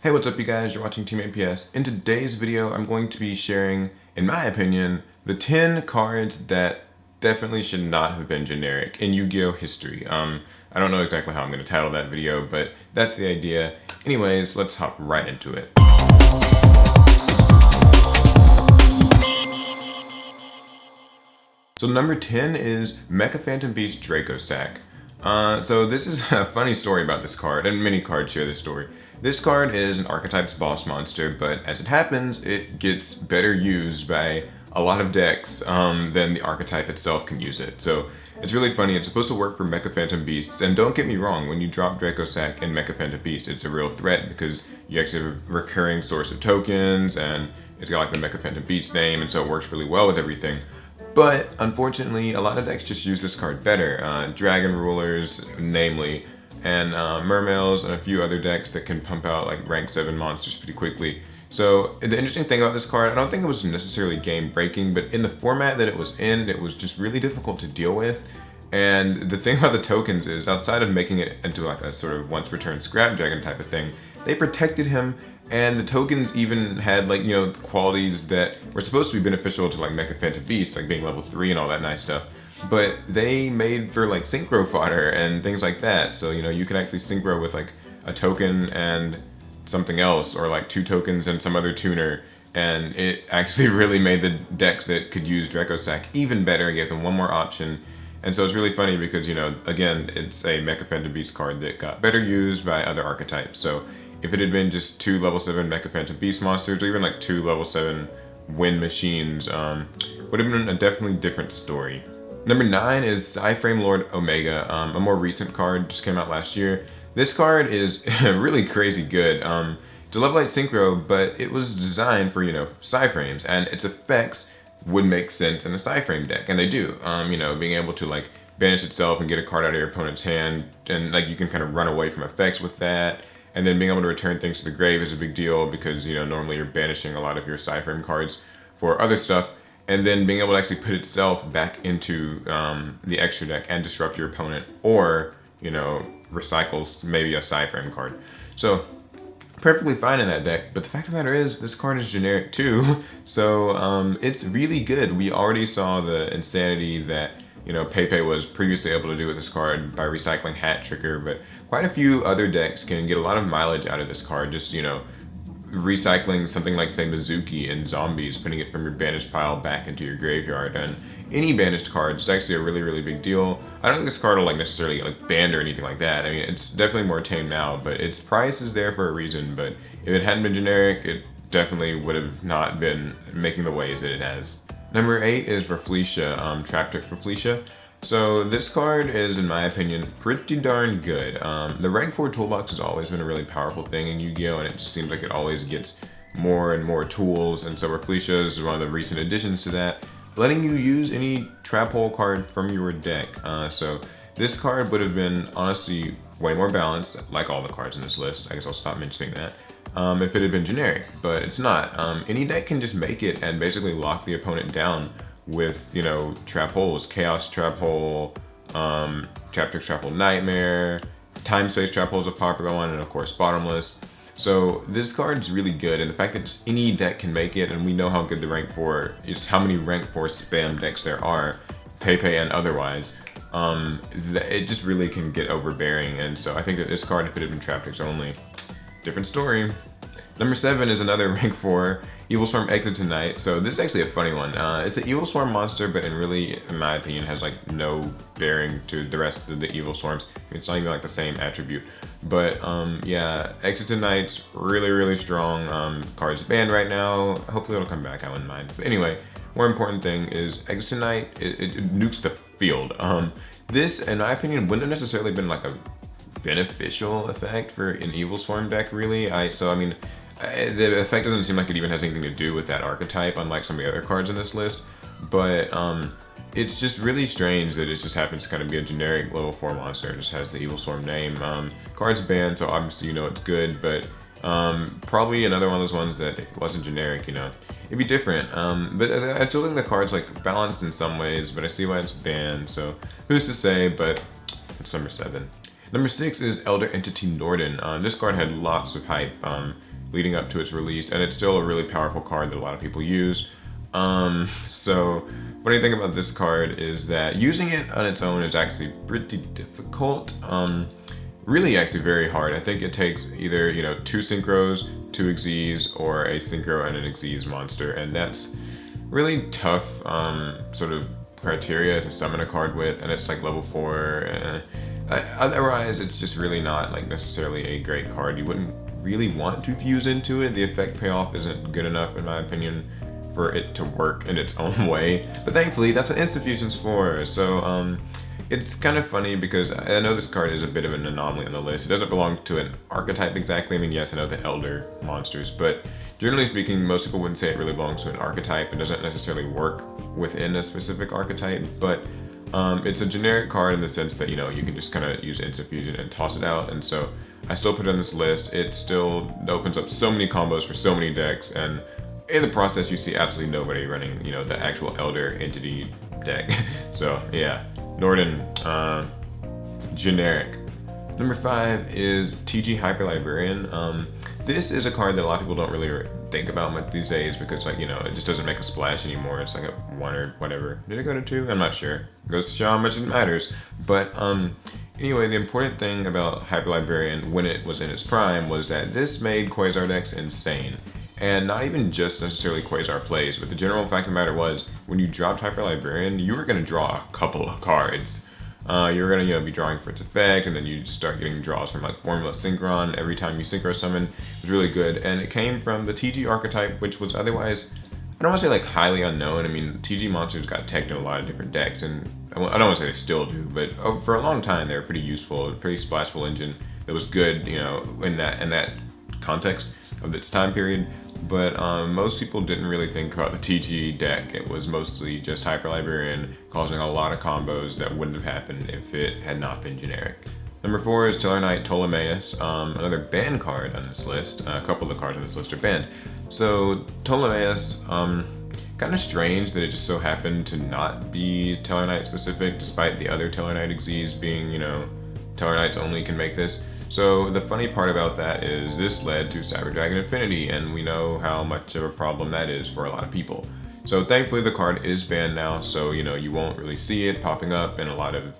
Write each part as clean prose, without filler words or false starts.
Hey, what's up you guys? You're watching Team APS. In today's video, I'm going to be sharing, in my opinion, the 10 cards that definitely should not have been generic in Yu-Gi-Oh! History. I don't know exactly how I'm going to title that video, but that's the idea. Anyways, let's hop right into it. So number 10 is Mecca Phantom Beast Draco Sack. So this is a funny story about this card, and many cards share this story. This card is an archetype's boss monster, but as it happens, it gets better used by a lot of decks than the archetype itself can use it. So it's really funny. It's supposed to work for Mecca Phantom Beasts, and don't get me wrong, when you drop Draco Sack and Mecca Phantom Beast, it's a real threat because you actually have a recurring source of tokens, and it's got like the Mecca Phantom Beast name, and so it works really well with everything. But unfortunately, a lot of decks just use this card better. Dragon Rulers, namely, and Mermails, and a few other decks that can pump out like rank 7 monsters pretty quickly. So the interesting thing about this card, I don't think it was necessarily game breaking, but in the format that it was in, it was just really difficult to deal with. And the thing about the tokens is, outside of making it into like a sort of once returned scrap dragon type of thing, they protected him, and the tokens even had like, qualities that were supposed to be beneficial to like Mecca Phantom Beasts, like being level 3 and all that nice stuff. But they made for like synchro fodder and things like that. So, you can actually synchro with like a token and something else, or like 2 tokens and some other tuner. And it actually really made the decks that could use Draco Sack even better, gave them one more option. And so it's really funny because, again, it's a Mecca Phantom Beast card that got better used by other archetypes. So if it had been just 2 level 7 Mecca Phantom Beast monsters, or even like 2 level 7 wind machines, would have been a definitely different story. Number 9 is Iframe Lord Omega, a more recent card, just came out last year. This card is really crazy good. It's a level 8 synchro, but it was designed for, Psyframes, and its effects would make sense in a Psyframe deck, and they do. Being able to like banish itself and get a card out of your opponent's hand, and like you can kind of run away from effects with that. And then being able to return things to the grave is a big deal because, normally you're banishing a lot of your Psyframe cards for other stuff. And then being able to actually put itself back into the extra deck and disrupt your opponent, or, recycles maybe a Psyframe card. So perfectly fine in that deck, but the fact of the matter is this card is generic too. So it's really good. We already saw the insanity that Pepe was previously able to do with this card by recycling Hat Tricker, but quite a few other decks can get a lot of mileage out of this card, just, recycling something like, say, Mizuki and Zombies, putting it from your banished pile back into your graveyard. And any banished card is actually a really, really big deal. I don't think this card will like necessarily get like banned or anything like that. I mean, it's definitely more tame now, but its price is there for a reason. But if it hadn't been generic, it definitely would have not been making the waves that it has. Number 8 is Rafflesia, Traptic Rafflesia. So this card is, in my opinion, pretty darn good. The rank 4 toolbox has always been a really powerful thing in Yu-Gi-Oh! And it just seems like it always gets more and more tools, and so Rafflesia is one of the recent additions to that, letting you use any trap hole card from your deck. So this card would have been, honestly, way more balanced, like all the cards in this list. I guess I'll stop mentioning that. If it had been generic, but it's not. Any deck can just make it and basically lock the opponent down with, trap holes. Chaos Trap Hole, Traptic Trap Hole Nightmare, Time Space Trap Hole is a popular one, and of course Bottomless. So this card is really good, and the fact that just any deck can make it, and we know how good the rank 4 is, how many rank 4 spam decks there are, Pepe and otherwise, it just really can get overbearing. And so I think that this card, if it had been Traptics only, different story. Number 7 is another rank 4, Evil Swarm Exit Tonight. So this is actually a funny one. It's an Evil Swarm monster, but really, in my opinion, has like no bearing to the rest of the Evil Swarms. It's not even like the same attribute. But yeah, Exit Tonight's really, really strong. Card's banned right now. Hopefully it'll come back, I wouldn't mind. But anyway, more important thing is Exit Tonight, it nukes the field. This, in my opinion, wouldn't have necessarily been like a beneficial effect for an Evil Swarm deck, really. The effect doesn't seem like it even has anything to do with that archetype, unlike some of the other cards in this list. But it's just really strange that it just happens to kind of be a generic level 4 monster. It just has the Evil Swarm name. Card's banned, so obviously it's good, but probably another one of those ones that if it wasn't generic, it'd be different. But I still think the card's like balanced in some ways, but I see why it's banned, so who's to say. But it's number 7. Number 6 is Elder Entity Norden. This card had lots of hype leading up to its release, and it's still a really powerful card that a lot of people use. So funny thing about this card is that using it on its own is actually pretty difficult. Really actually very hard. I think it takes either, 2 synchros, 2 Xyzs, or a synchro and an Xyz monster, and that's really tough sort of criteria to summon a card with, and it's like level 4. Otherwise, it's just really not like necessarily a great card. You wouldn't really want to fuse into it. The effect payoff isn't good enough, in my opinion, for it to work in its own way. But thankfully, that's what Insta-Fusion's for. So it's kind of funny because I know this card is a bit of an anomaly on the list. It doesn't belong to an archetype exactly. I mean, yes, I know the Elder monsters, but generally speaking, most people wouldn't say it really belongs to an archetype. It doesn't necessarily work within a specific archetype, but it's a generic card in the sense that, you can just kind of use Insta-Fusion and toss it out. And so I still put it on this list. It still opens up so many combos for so many decks, and in the process, you see absolutely nobody running, the actual Elder Entity deck. So yeah, Norden, generic. Number 5 is TG Hyper Librarian. This is a card that a lot of people don't really think about much these days because, like, it just doesn't make a splash anymore. It's like a 1 or whatever. Did it go to 2? I'm not sure. It goes to show how much it matters. But anyway, the important thing about Hyper Librarian when it was in its prime was that this made Quasar decks insane. And not even just necessarily Quasar plays, but the general fact of the matter was, when you dropped Hyper Librarian, you were going to draw a couple of cards. You were going to be drawing for its effect, and then you just start getting draws from like Formula Synchron every time you Synchro Summon. It was really good, and it came from the TG archetype, which was otherwise, I don't want to say like highly unknown. I mean, TG monsters got teched in a lot of different decks, and I don't want to say they still do, but for a long time they were pretty useful, pretty splashful engine that was good, in that context of its time period. But most people didn't really think about the TG deck. It was mostly just Hyper Librarian causing a lot of combos that wouldn't have happened if it had not been generic. Number 4 is Tellarknight Ptolemaeus, another banned card on this list. A couple of the cards on this list are banned. So Ptolemaeus, kind of strange that it just so happened to not be Tellarknight specific, despite the other Tellarknight Xyz being, Tellarknights only can make this. So the funny part about that is this led to Cyber Dragon Infinity, and we know how much of a problem that is for a lot of people. So thankfully the card is banned now, so you won't really see it popping up in a lot of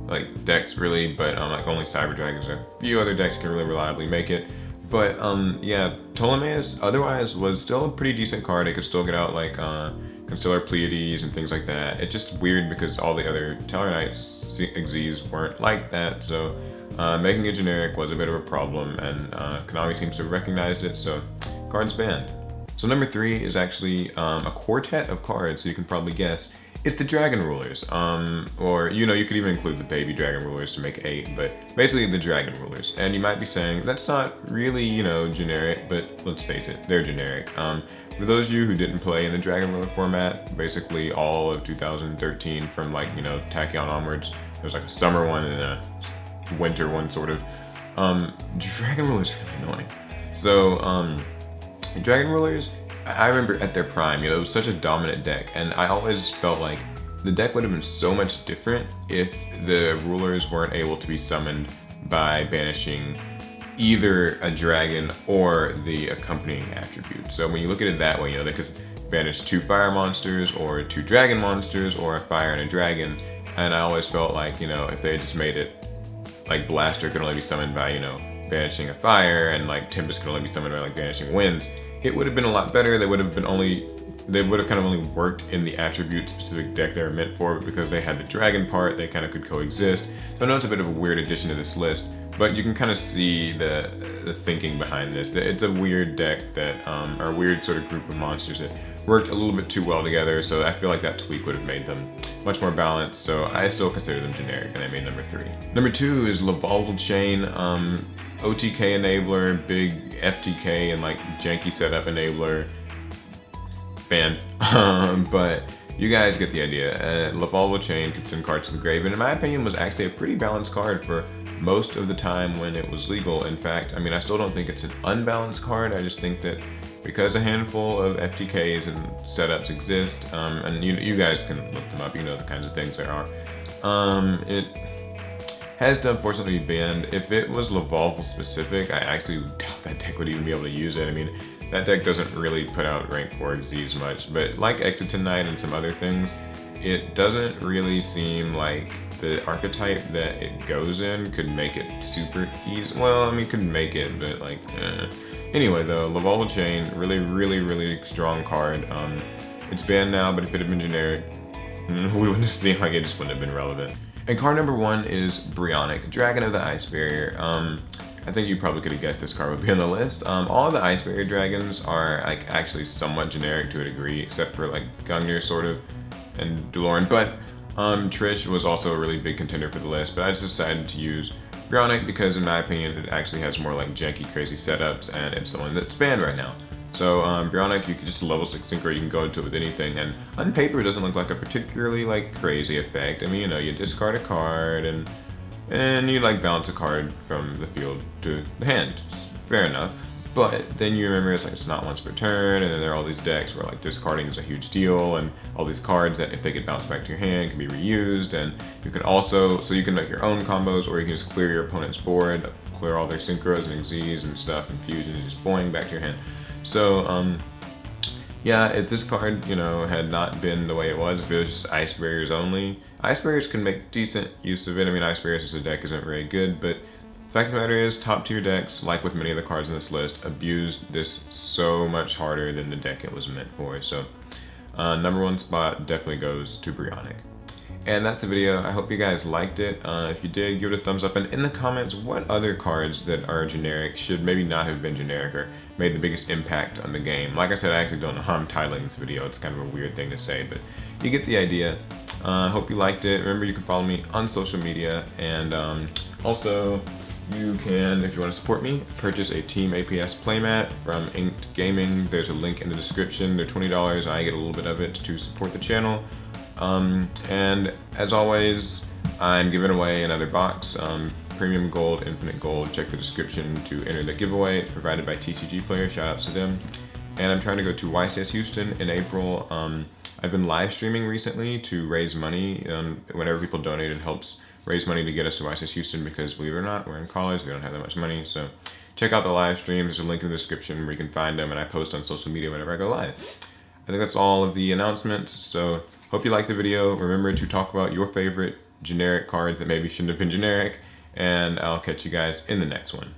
like decks really, but like only Cyber Dragons or a few other decks can really reliably make it. But yeah, Ptolemaeus otherwise was still a pretty decent card. It could still get out like Constellar Pleiades and things like that. It's just weird because all the other Tellarknights Xyz weren't like that, so making it generic was a bit of a problem, and Konami seems to have recognized it, so card's banned. So number 3 is actually a quartet of cards, so you can probably guess. It's the Dragon Rulers, or you could even include the baby Dragon Rulers to make 8, but basically the Dragon Rulers. And you might be saying, that's not really, generic, but let's face it, they're generic. For those of you who didn't play in the Dragon Ruler format, basically all of 2013 from like, Tachyon onwards, there's like a summer one and a winter one sort of. Dragon Rulers are really annoying. So Dragon Rulers, I remember at their prime, it was such a dominant deck, and I always felt like the deck would have been so much different if the rulers weren't able to be summoned by banishing either a dragon or the accompanying attribute. So when you look at it that way, they could banish 2 fire monsters or 2 dragon monsters or a fire and a dragon, and I always felt like, if they had just made it like Blaster could only be summoned by, banishing a fire, and like Tempest could only be summoned by like banishing winds, it would have been a lot better. They would have kind of only worked in the attribute specific deck they were meant for, but because they had the dragon part, they kind of could coexist. So I know it's a bit of a weird addition to this list, but you can kind of see the thinking behind this. It's a weird deck that, or a weird sort of group of monsters that worked a little bit too well together, so I feel like that tweak would have made them much more balanced, so I still consider them generic, and I made number 3. Number 2 is Lavolval Chain, OTK enabler, big FTK and like janky setup enabler, banned. But you guys get the idea. Lavolval Chain could send cards to the grave, and in my opinion was actually a pretty balanced card for most of the time when it was legal. In fact, I still don't think it's an unbalanced card. I just think that because a handful of FTKs and setups exist, and you guys can look them up, the kinds of things there are, has to unfortunately be banned. If it was Lavalval specific, I actually doubt that deck would even be able to use it. I mean, that deck doesn't really put out rank 4 Xyz much, but like Exiton Knight and some other things, it doesn't really seem like the archetype that it goes in could make it super easy. Well, I mean, could make it, but like, Anyway, though, Lavalval Chain, really strong card. It's banned now, but if it had been generic, we wouldn't have seen, like, it just wouldn't have been relevant. And card number 1 is Breanna, Dragon of the Ice Barrier. I think you probably could have guessed this card would be on the list. All of the Ice Barrier dragons are like actually somewhat generic to a degree, except for like Gungnir sort of, and Doloran. But Trish was also a really big contender for the list, but I just decided to use Breanna because in my opinion it actually has more like janky crazy setups, and it's the one that's banned right now. So Breanna, you can just level 6 synchro, you can go into it with anything, and on paper it doesn't look like a particularly like crazy effect. I mean, you know, you discard a card and you like bounce a card from the field to the hand. Fair enough. But then you remember it's like it's not once per turn, and then there are all these decks where like discarding is a huge deal, and all these cards that if they get bounced back to your hand can be reused, and you can also, so you can make your own combos, or you can just clear your opponent's board, clear all their synchros and Xyz and stuff, and fusion, and just boing back to your hand. So yeah, if this card, you know, had not been the way it was, if it was just Ice Barriers only, Ice Barriers can make decent use of it. I mean, Ice Barriers as a deck isn't very good, but the fact of the matter is, top tier decks, like with many of the cards on this list, abused this so much harder than the deck it was meant for. So number 1 spot definitely goes to Breanna. And that's the video. I hope you guys liked it. If you did, give it a thumbs up. And in the comments, what other cards that are generic should maybe not have been generic or made the biggest impact on the game? Like I said, I actually don't know how I'm titling this video. It's kind of a weird thing to say, but you get the idea. Hope you liked it. Remember, you can follow me on social media. And also, you can, if you want to support me, purchase a Team APS Playmat from Inked Gaming. There's a link in the description. They're $20. I get a little bit of it to support the channel. And as always, I'm giving away another box, Premium Gold, Infinite Gold. Check the description to enter the giveaway. It's provided by TCG Player, shout outs to them. And I'm trying to go to YCS Houston in April. I've been live streaming recently to raise money. Whenever people donate, it helps raise money to get us to YCS Houston because, believe it or not, we're in college, we don't have that much money. So check out the live streams. There's a link in the description where you can find them, and I post on social media whenever I go live. I think that's all of the announcements. So hope you liked the video. Remember to talk about your favorite generic card that maybe shouldn't have been generic, and I'll catch you guys in the next one.